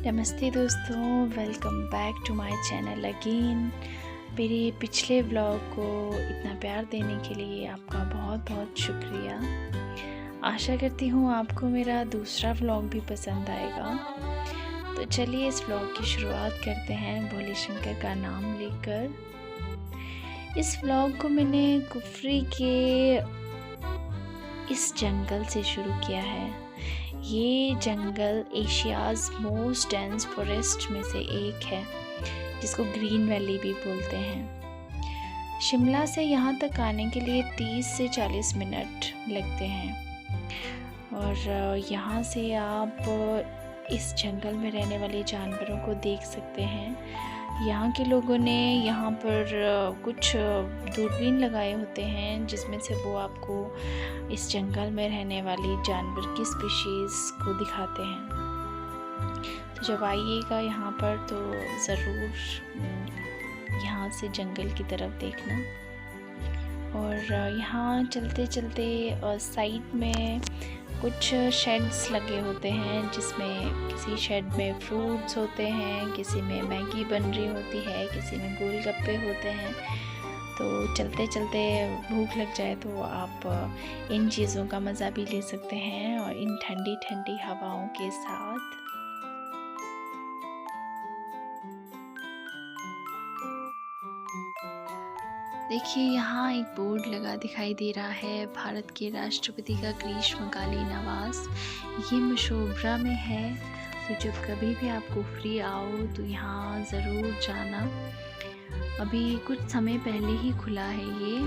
नमस्ते दोस्तों, welcome back to my channel again. मेरे पिछले व्लॉग को इतना प्यार देने के लिए आपका बहुत बहुत शुक्रिया। आशा करती हूँ आपको मेरा दूसरा व्लॉग भी पसंद आएगा। तो चलिए इस व्लॉग की शुरुआत करते हैं भोले शंकर का नाम लेकर। इस व्लॉग को मैंने कुफरी के इस जंगल से शुरू किया है। ये जंगल एशियाज़ मोस्ट डेंस फॉरेस्ट में से एक है, जिसको ग्रीन वैली भी बोलते हैं। शिमला से यहाँ तक आने के लिए 30 से 40 मिनट लगते हैं और यहाँ से आप इस जंगल में रहने वाले जानवरों को देख सकते हैं। यहाँ के लोगों ने यहाँ पर कुछ दूरबीन लगाए होते हैं, जिसमें से वो आपको इस जंगल में रहने वाली जानवर की स्पीशीज़ को दिखाते हैं। तो जब आइएगा यहाँ पर तो ज़रूर यहाँ से जंगल की तरफ देखना। और यहाँ चलते चलते साइड में कुछ शेड्स लगे होते हैं, जिसमें किसी शेड में फ्रूट्स होते हैं, किसी में मैगी बन रही होती है, किसी में गोलगप्पे होते हैं। तो चलते चलते भूख लग जाए तो आप इन चीज़ों का मज़ा भी ले सकते हैं और इन ठंडी ठंडी हवाओं के साथ। देखिए यहाँ एक बोर्ड लगा दिखाई दे रहा है, भारत के राष्ट्रपति का ग्रीष्मकालीन आवास। ये मशोबरा में है। तो जब कभी भी आप कुफरी आओ तो यहाँ ज़रूर जाना। अभी कुछ समय पहले ही खुला है ये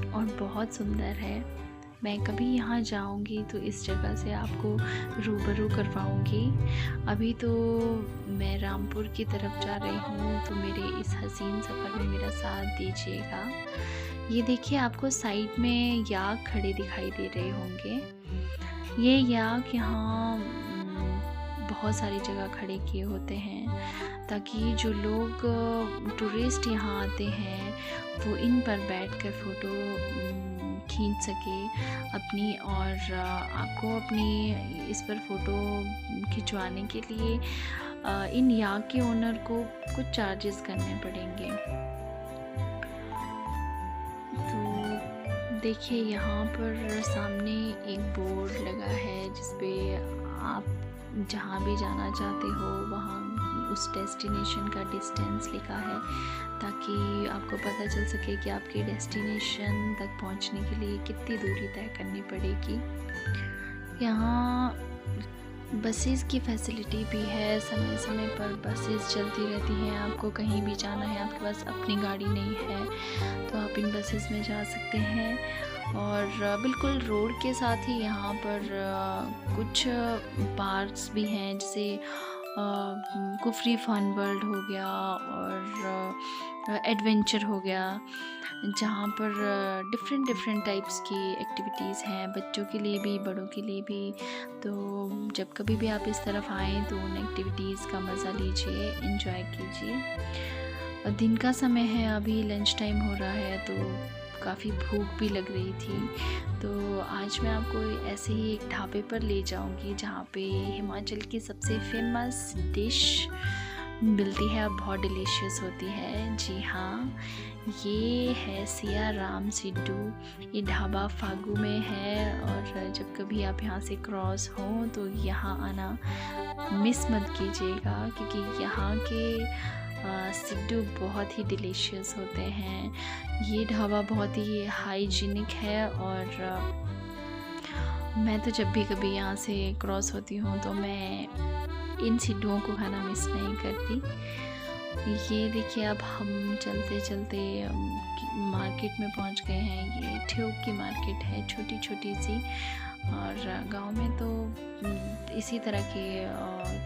और बहुत सुंदर है। मैं कभी यहाँ जाऊँगी तो इस जगह से आपको रूबरू करवाऊँगी। अभी तो मैं रामपुर की तरफ जा रही हूँ, तो मेरे इस हसीन सफ़र में मेरा साथ दीजिएगा। ये देखिए आपको साइड में याक खड़े दिखाई दे रहे होंगे। ये याक यहाँ बहुत सारी जगह खड़े किए होते हैं, ताकि जो लोग टूरिस्ट यहाँ आते हैं वो इन पर बैठकर फ़ोटो खींच सके अपनी। और आपको अपनी इस पर फ़ोटो खिंचवाने के लिए इन याक के ओनर को कुछ चार्जेस करने पड़ेंगे। तो देखिए यहाँ पर सामने एक बोर्ड लगा है, जिस पे आप जहाँ भी जाना चाहते हो वहाँ उस डेस्टिनेशन का डिस्टेंस लिखा है, ताकि आपको पता चल सके कि आपके डेस्टिनेशन तक पहुंचने के लिए कितनी दूरी तय करनी पड़ेगी। यहाँ बसेस की फैसिलिटी भी है, समय समय पर बसेस चलती रहती हैं। आपको कहीं भी जाना है, आपके पास अपनी गाड़ी नहीं है तो आप इन बसेस में जा सकते हैं। और बिल्कुल रोड के साथ ही यहाँ पर कुछ पार्क्स भी हैं, जैसे कुफरी फन वर्ल्ड हो गया और एडवेंचर हो गया, जहाँ पर डिफरेंट टाइप्स की एक्टिविटीज़ हैं, बच्चों के लिए भी बड़ों के लिए भी। तो जब कभी भी आप इस तरफ आएँ तो उन एक्टिविटीज़ का मज़ा लीजिए, एंजॉय कीजिए। दिन का समय है, अभी लंच टाइम हो रहा है, तो काफ़ी भूख भी लग रही थी। तो आज मैं आपको ऐसे ही एक ढाबे पर ले जाऊंगी, जहाँ पे हिमाचल की सबसे फेमस डिश मिलती है, बहुत डिलीशियस होती है। जी हाँ, ये है सिया राम सिद्धू। ये ढाबा फागू में है और जब कभी आप यहाँ से क्रॉस हो तो यहाँ आना मिस मत कीजिएगा, क्योंकि यहाँ के सिड्डू बहुत ही डिलीशियस होते हैं। ये ढाबा बहुत ही हाइजीनिक है और मैं तो जब भी कभी यहाँ से क्रॉस होती हूँ तो मैं इन सिड्डुओं को खाना मिस नहीं करती। ये देखिए अब हम चलते चलते मार्केट में पहुँच गए हैं। ये ठेक की मार्केट है, छोटी छोटी सी, और गांव में तो इसी तरह के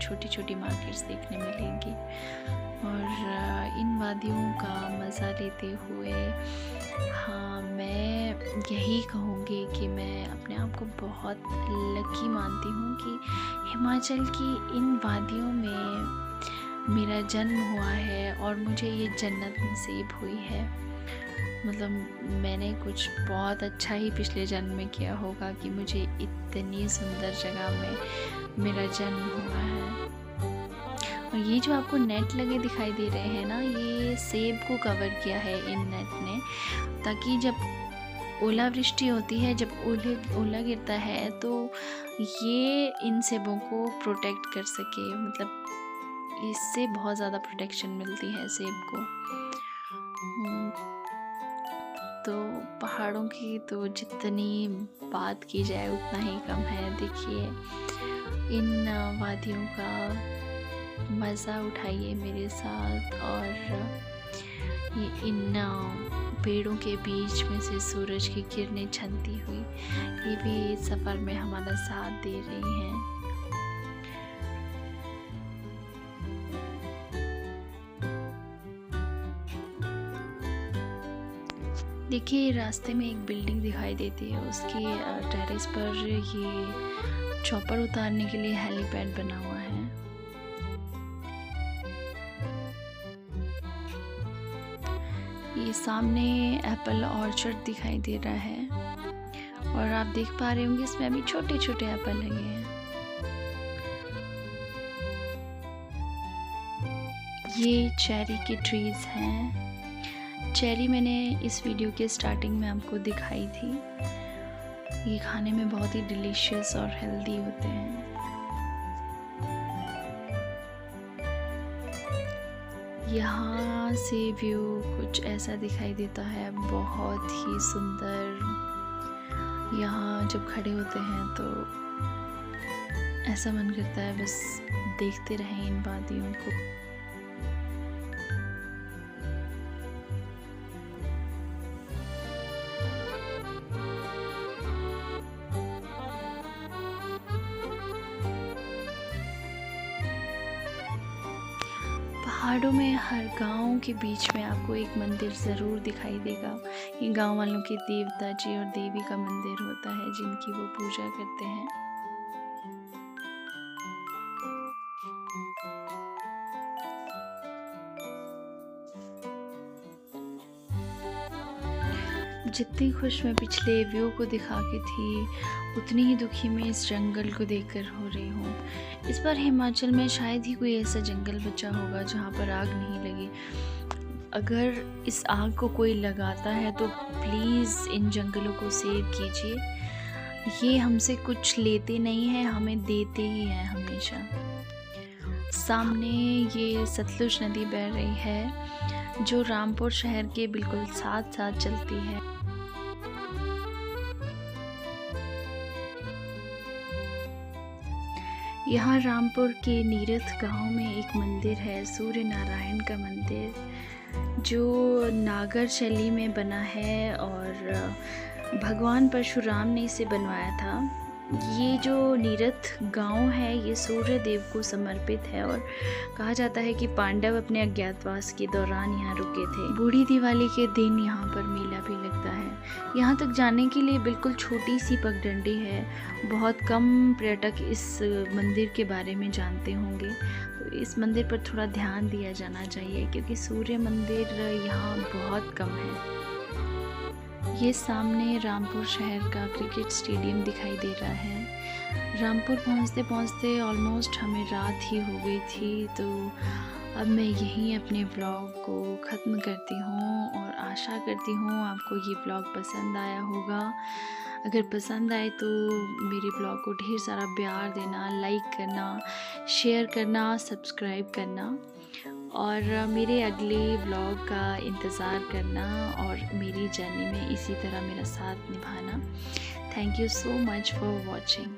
छोटी छोटी मार्केट्स देखने मिलेंगी। और इन वादियों का मज़ा लेते हुए हाँ, मैं यही कहूँगी कि मैं अपने आप को बहुत लकी मानती हूँ कि हिमाचल की इन वादियों में मेरा जन्म हुआ है और मुझे ये जन्नत नसीब हुई है। मतलब मैंने कुछ बहुत अच्छा ही पिछले जन्म में किया होगा कि मुझे इतनी सुंदर जगह में मेरा जन्म हुआ है। और ये जो आपको नेट लगे दिखाई दे रहे हैं ना, ये सेब को कवर किया है इन नेट ने, ताकि जब ओलावृष्टि होती है, जब ओला गिरता है तो ये इन सेबों को प्रोटेक्ट कर सके। मतलब इससे बहुत ज़्यादा प्रोटेक्शन मिलती है सेब को। तो पहाड़ों की तो जितनी बात की जाए उतना ही कम है। देखिए इन वादियों का मज़ा उठाइए मेरे साथ, और ये इन पेड़ों के बीच में से सूरज की किरणें छनती हुई ये भी सफ़र में हमारा साथ दे रही हैं। देखिए रास्ते में एक बिल्डिंग दिखाई देती है, उसके टेरेस पर ये चॉपर उतारने के लिए हेलीपैड बना हुआ है। ये सामने एप्पल ऑर्चर्ड दिखाई दे रहा है, और आप देख पा रहे होंगे इसमें अभी छोटे छोटे एप्पल लगे हैं। ये चेरी की ट्रीज हैं। चेरी मैंने इस वीडियो के स्टार्टिंग में आपको दिखाई थी। ये खाने में बहुत ही डिलीशियस और हेल्दी होते हैं। यहाँ से व्यू कुछ ऐसा दिखाई देता है, बहुत ही सुंदर। यहाँ जब खड़े होते हैं तो ऐसा मन करता है बस देखते रहें इन वादियों को। पहाड़ों में हर गांव के बीच में आपको एक मंदिर ज़रूर दिखाई देगा। ये गांव वालों के देवता जी और देवी का मंदिर होता है जिनकी वो पूजा करते हैं। जितनी खुश मैं पिछले व्यू को दिखा के थी, उतनी ही दुखी मैं इस जंगल को देखकर हो रही हूँ। इस बार हिमाचल में शायद ही कोई ऐसा जंगल बचा होगा जहाँ पर आग नहीं लगी। अगर इस आग को कोई लगाता है तो प्लीज़ इन जंगलों को सेव कीजिए। ये हमसे कुछ लेते नहीं हैं, हमें देते ही हैं हमेशा। सामने ये सतलुज नदी बह रही है जो रामपुर शहर के बिल्कुल साथ साथ चलती है। यहाँ रामपुर के नीरथ गांव में एक मंदिर है, सूर्य नारायण का मंदिर, जो नागर शैली में बना है और भगवान परशुराम ने इसे बनवाया था। ये जो नीरथ गांव है ये सूर्य देव को समर्पित है, और कहा जाता है कि पांडव अपने अज्ञातवास के दौरान यहाँ रुके थे। बूढ़ी दिवाली के दिन यहाँ पर मेला भी लगता है। यहाँ तक जाने के लिए बिल्कुल छोटी सी पगडंडी है। बहुत कम पर्यटक इस मंदिर के बारे में जानते होंगे, तो इस मंदिर पर थोड़ा ध्यान दिया जाना चाहिए क्योंकि सूर्य मंदिर यहाँ बहुत कम है। ये सामने रामपुर शहर का क्रिकेट स्टेडियम दिखाई दे रहा है। रामपुर पहुँचते पहुँचते ऑलमोस्ट हमें रात ही हो गई थी, तो अब मैं यहीं अपने ब्लॉग को ख़त्म करती हूँ और आशा करती हूँ आपको ये ब्लॉग पसंद आया होगा। अगर पसंद आए तो मेरे ब्लॉग को ढेर सारा प्यार देना, लाइक करना, शेयर करना, सब्सक्राइब करना, और मेरे अगले ब्लॉग का इंतज़ार करना और मेरी जर्नी में इसी तरह मेरा साथ निभाना। Thank you so much for watching.